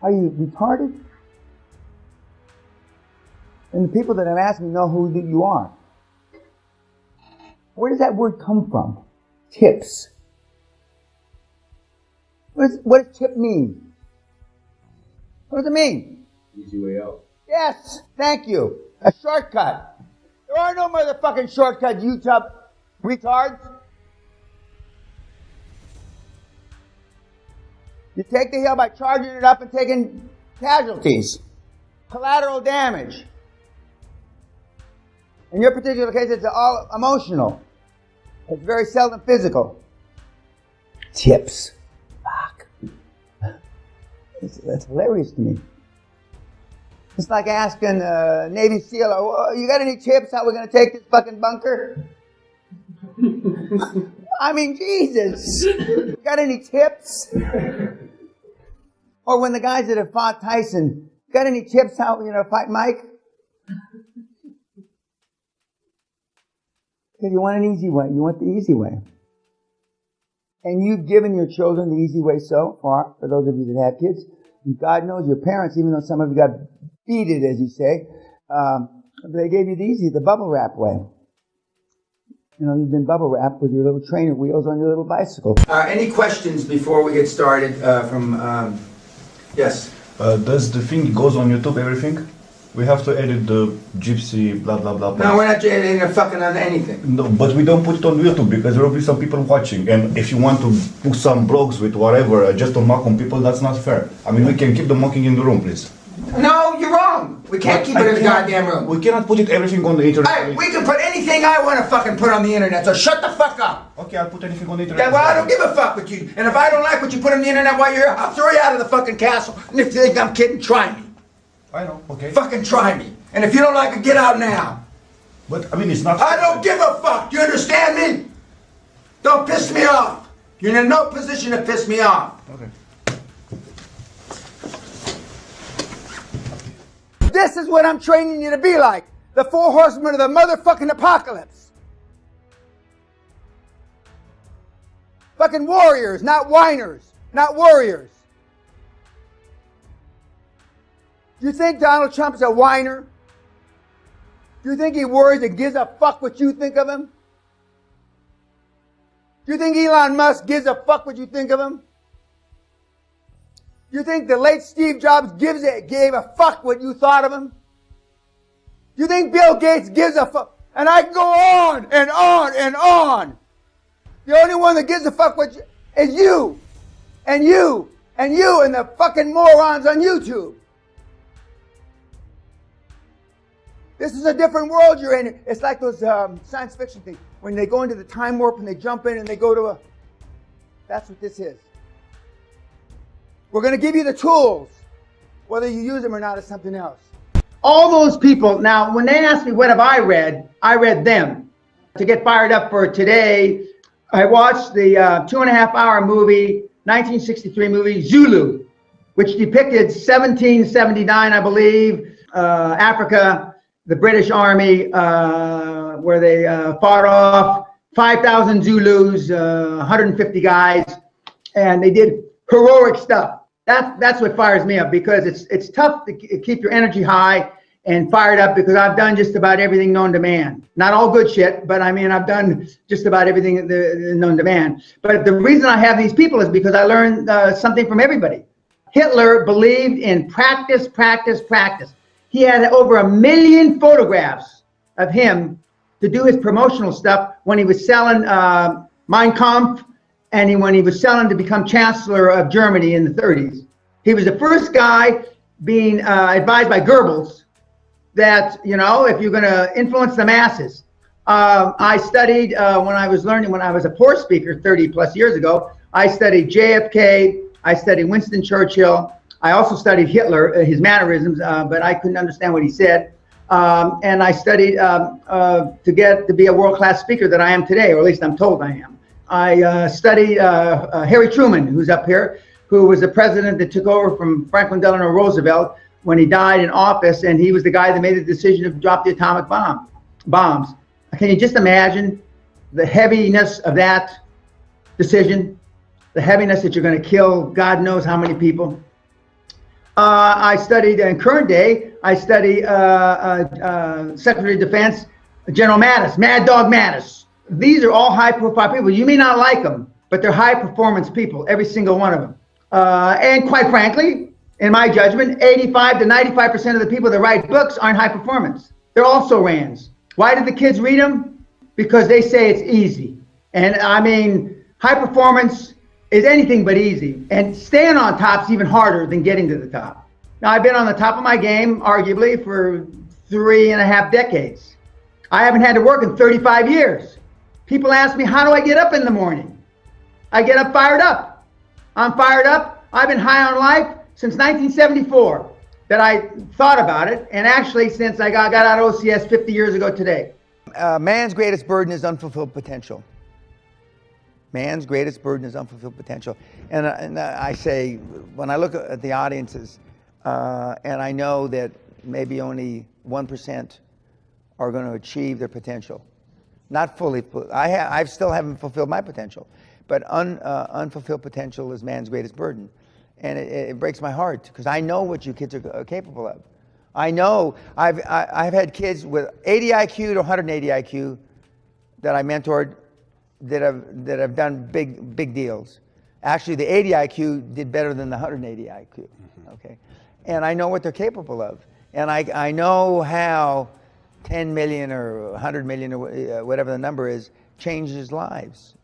are you retarded? And the people that have asked me know who you are. Where does that word come from? Tips. What does tip mean? What does it mean? Easy way out. Yes, thank you. A shortcut. There are no motherfucking shortcuts, YouTube retards. You take the hill by charging it up and taking casualties, collateral damage. In your particular case, it's all emotional. It's very seldom physical. Tips. Fuck. That's hilarious to me. It's like asking a Navy SEAL, oh, you got any tips how we're going to take this fucking bunker? I mean, Jesus. You got any tips? Or when the guys that have fought Tyson, got any tips how, fight Mike? Because you want an easy way. You want the easy way. And you've given your children the easy way so far, for those of you that have kids. And God knows your parents, even though some of you got beated, as you say, they gave you the bubble wrap way. You've been bubble wrapped with your little trainer wheels on your little bicycle. Any questions before we get started from... Yes. Does the thing goes on YouTube, everything? We have to edit the gypsy, blah, blah, blah. No, we're not editing fucking on anything. No, but we don't put it on YouTube because there will be some people watching. And if you want to put some blogs with whatever, just to mock on people, that's not fair. I mean, we can keep the mocking in the room, please. No, you're wrong. We can't keep it in the goddamn room. We cannot put everything on the internet. Hey, we can put anything I want to fucking put on the internet, so shut the fuck up. Okay, I'll put anything on the internet. Yeah, well, I don't give a fuck with you. And if I don't like what you put on the internet while you're here, I'll throw you out of the fucking castle. And if you think I'm kidding, try me. I know, okay. Fucking try me. And if you don't like it, get out now. But, I mean, it's not... I don't give a fuck. You understand me? Don't piss me off. You're in no position to piss me off. Okay. this is what I'm training you to be like. The 4 horsemen of the motherfucking apocalypse. Fucking warriors, not whiners, not warriors. Do you think Donald Trump's a whiner? Do you think he worries and gives a fuck what you think of him? Do you think Elon Musk gives a fuck what you think of him? Do you think the late Steve Jobs gave a fuck what you thought of him? Do you think Bill Gates gives a fuck? And I can go on and on and on. The only one that gives a fuck is you. And you. And you and the fucking morons on YouTube. This is a different world you're in. It's like those science fiction things. When they go into the time warp and they jump in and they go to a... That's what this is. We're going to give you the tools. Whether you use them or not is something else. All those people, now when they ask me what have I read them. To get fired up for today, I watched the 2.5-hour movie, 1963 movie, Zulu, which depicted 1779, I believe, Africa, the British Army, where they fought off 5,000 Zulus, 150 guys, and they did heroic stuff. That's what fires me up, because it's tough to keep your energy high and fired up, because I've done just about everything known to man. Not all good shit, but I mean, I've done just about everything known to man. But the reason I have these people is because I learned something from everybody. Hitler believed in practice, practice, practice. He had over 1 million photographs of him to do his promotional stuff when he was selling Mein Kampf, and when he was selling to become Chancellor of Germany in the 30s. He was the first guy being advised by Goebbels that, you know, if you're going to influence the masses. I studied when I was a poor speaker 30 plus years ago, I studied JFK, I studied Winston Churchill, I also studied Hitler, his mannerisms, but I couldn't understand what he said. And I studied to get to be a world-class speaker that I am today, or at least I'm told I am. I studied Harry Truman, who's up here, who was the president that took over from Franklin Delano Roosevelt when he died in office, and he was the guy that made the decision to drop the atomic bombs. Can you just imagine the heaviness of that decision? The heaviness that you're going to kill God knows how many people. I studied, in current day, I study Secretary of Defense, General Mattis, Mad Dog Mattis. These are all high-profile people. You may not like them, but they're high-performance people, every single one of them. And quite frankly, in my judgment, 85 to 95% of the people that write books aren't high performance. They're also Rands. Why do the kids read them? Because they say it's easy. And I mean, high performance is anything but easy. And staying on top is even harder than getting to the top. Now, I've been on the top of my game, arguably, for 3.5 decades. I haven't had to work in 35 years. People ask me, how do I get up in the morning? I get up fired up. I'm fired up. I've been high on life since 1974 that I thought about it, and actually since I got out of OCS 50 years ago today. Man's greatest burden is unfulfilled potential. Man's greatest burden is unfulfilled potential. And I say, when I look at the audiences, and I know that maybe only 1% are going to achieve their potential. Not fully, I still haven't fulfilled my potential, but unfulfilled potential is man's greatest burden. And it breaks my heart, because I know what you kids are capable of. I know I've had kids with 80 IQ to 180 IQ that I mentored that have done big deals. Actually, the 80 IQ did better than the 180 IQ. Okay, and I know what they're capable of, and I know how 10 million or 100 million or whatever the number is changes lives,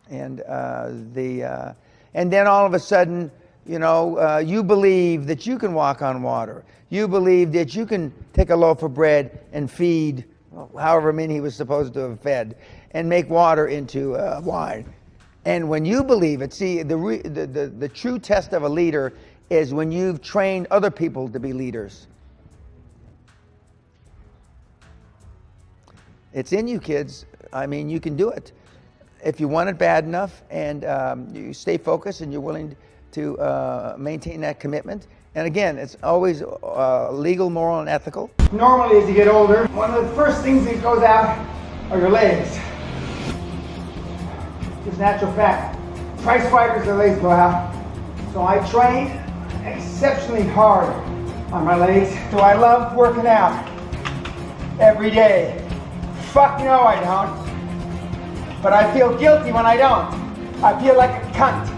and then all of a sudden, you know, you believe that you can walk on water. You believe that you can take a loaf of bread and feed however many he was supposed to have fed, and make water into wine. And when you believe it, see, the true test of a leader is when you've trained other people to be leaders. It's in you, kids. I mean, you can do it if you want it bad enough, and you stay focused and you're willing to maintain that commitment And again, it's always legal, moral, and ethical. Normally, as you get older, one of the first things that goes out are your legs. Just natural fact. Prize fighters, their legs go out. So I train exceptionally hard on my legs. So I love working out every day. Fuck no, I don't. But I feel guilty when I don't. I feel like a cunt.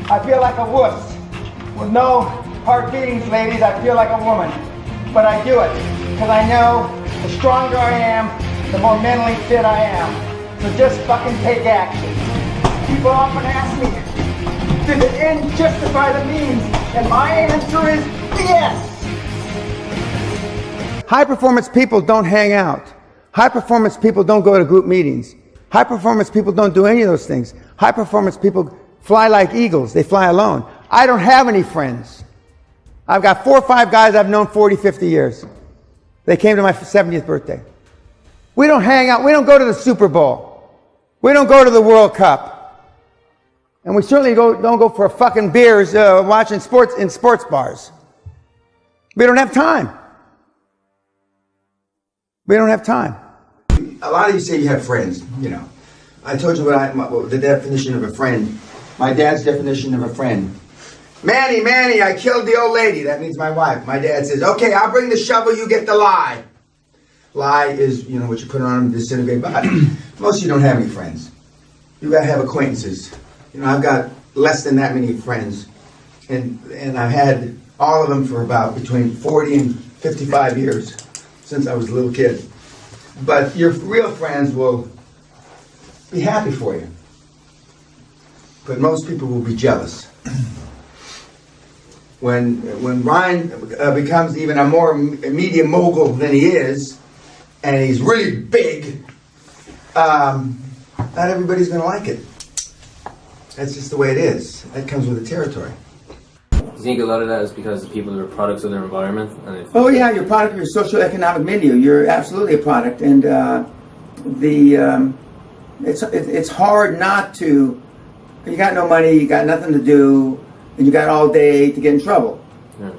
I feel like a wuss. With no hard feelings, ladies, I feel like a woman. But I do it because I know the stronger I am, the more mentally fit I am. So just fucking take action. People often ask me, does the end justify the means? And my answer is yes. High performance people don't hang out. High performance people don't go to group meetings. High performance people don't do any of those things. High performance people fly like eagles. They fly alone. I don't have any friends. I've got 4 or 5 guys I've known 40, 50 years. They came to my 70th birthday. We don't hang out. We don't go to the Super Bowl. We don't go to the World Cup. And we certainly don't go for fucking beers watching sports in sports bars. We don't have time. We don't have time. A lot of you say you have friends, you know. I told you what the definition of a friend. My dad's definition of a friend. Manny, I killed the old lady. That means my wife. My dad says, okay, I'll bring the shovel, you get the lye. Lye is, you know, what you put on a disintegrated body. Most of you don't have any friends. You gotta have acquaintances. You know, I've got less than that many friends. And I've had all of them for about between 40 and 55 years since I was a little kid. But your real friends will be happy for you. But most people will be jealous. When Ryan becomes even a more media mogul than he is, and he's really big, not everybody's going to like it. That's just the way it is. That comes with the territory. Do you think a lot of that is because the people are products of their environment? And Oh yeah, you're a product of your socioeconomic milieu. You're absolutely a product, and it's hard not to. You got no money, you got nothing to do, and you got all day to get in trouble. Yeah.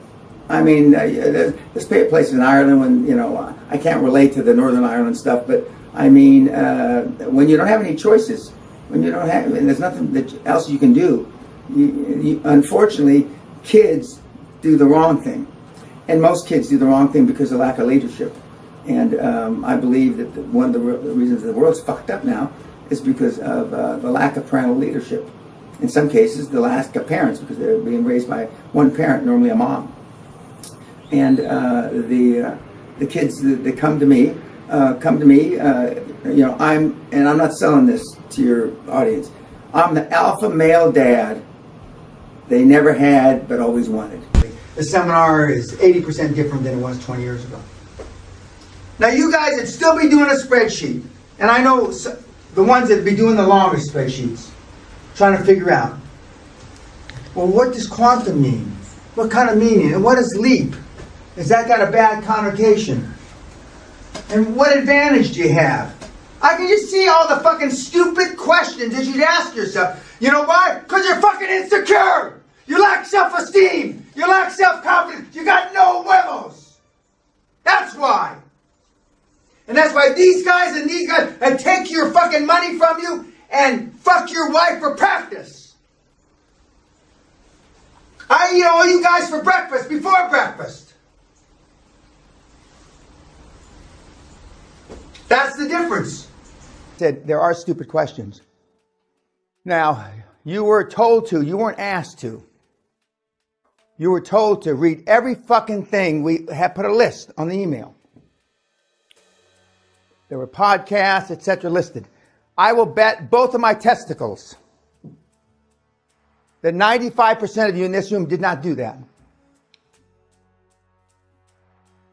I mean, there's places in Ireland when, you know, I can't relate to the Northern Ireland stuff, but I mean, when you don't have any choices, when you don't have, and there's nothing else you can do, unfortunately, kids do the wrong thing. And most kids do the wrong thing because of lack of leadership. And I believe that one of the reasons the world's fucked up now is because of the lack of parental leadership. In some cases, the lack of parents, because they're being raised by one parent, normally a mom. And the kids that come to me, you know, I'm not selling this to your audience. I'm the alpha male dad they never had but always wanted. The seminar is 80% different than it was 20 years ago. Now you guys would still be doing a spreadsheet, and I know the ones that be doing the longest spreadsheets, trying to figure out, well, what does quantum mean? What kind of meaning? And what is leap? Has that got a bad connotation? And what advantage do you have? I can just see all the fucking stupid questions that you'd ask yourself. You know why? Because you're fucking insecure. You lack self-esteem. You lack self-confidence. You got no huevos. That's why. And that's why these guys and these guys take your fucking money from you and fuck your wife for practice. I eat all you guys for breakfast before breakfast. That's the difference. Said there are stupid questions. Now, you were told to, you weren't asked to. You were told to read every fucking thing. We have put a list on the email. There were podcasts, etc. listed. I will bet both of my testicles that 95% of you in this room did not do that.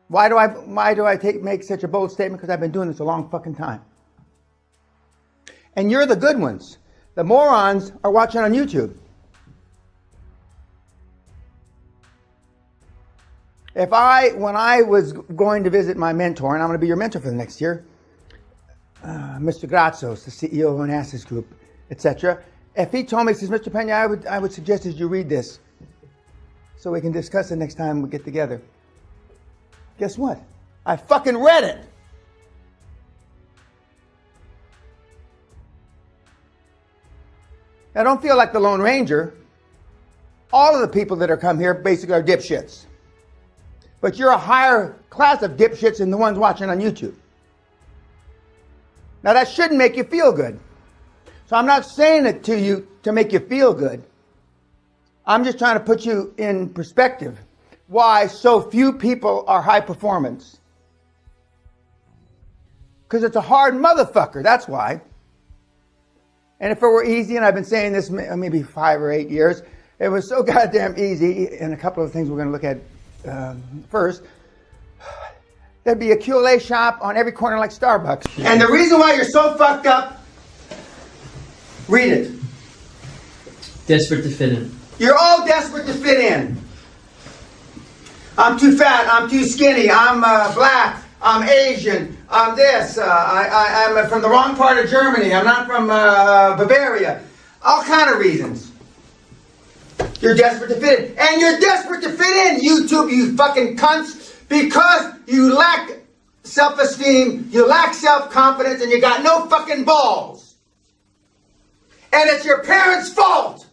Why do I make such a bold statement? Because I've been doing this a long fucking time. And you're the good ones. The morons are watching on YouTube. When I was going to visit my mentor, and I'm going to be your mentor for the next year, Mr. Grazos, the CEO of Onassis Group, etc. If he told me, he says, Mr. Pena, I would suggest that you read this. so we can discuss it next time we get together. Guess what? I fucking read it. Now, don't feel like the Lone Ranger. All of the people that are come here basically are dipshits. But you're a higher class of dipshits than the ones watching on YouTube. Now, that shouldn't make you feel good. So I'm not saying it to you to make you feel good. I'm just trying to put you in perspective. Why so few people are high performance. Because it's a hard motherfucker, that's why. And if it were easy, and I've been saying this maybe 5 or 8 years, it was so goddamn easy, and a couple of things we're going to look at first. There'd be a QLA shop on every corner like Starbucks. And the reason why you're so fucked up, read it. Desperate to fit in. You're all desperate to fit in. I'm too fat, I'm too skinny, I'm black, I'm Asian, I'm this, I'm from the wrong part of Germany, I'm not from Bavaria. All kind of reasons. You're desperate to fit in. And you're desperate to fit in, YouTube, you fucking cunts, because you lack self-esteem, you lack self-confidence, and you got no fucking balls. And it's your parents' fault.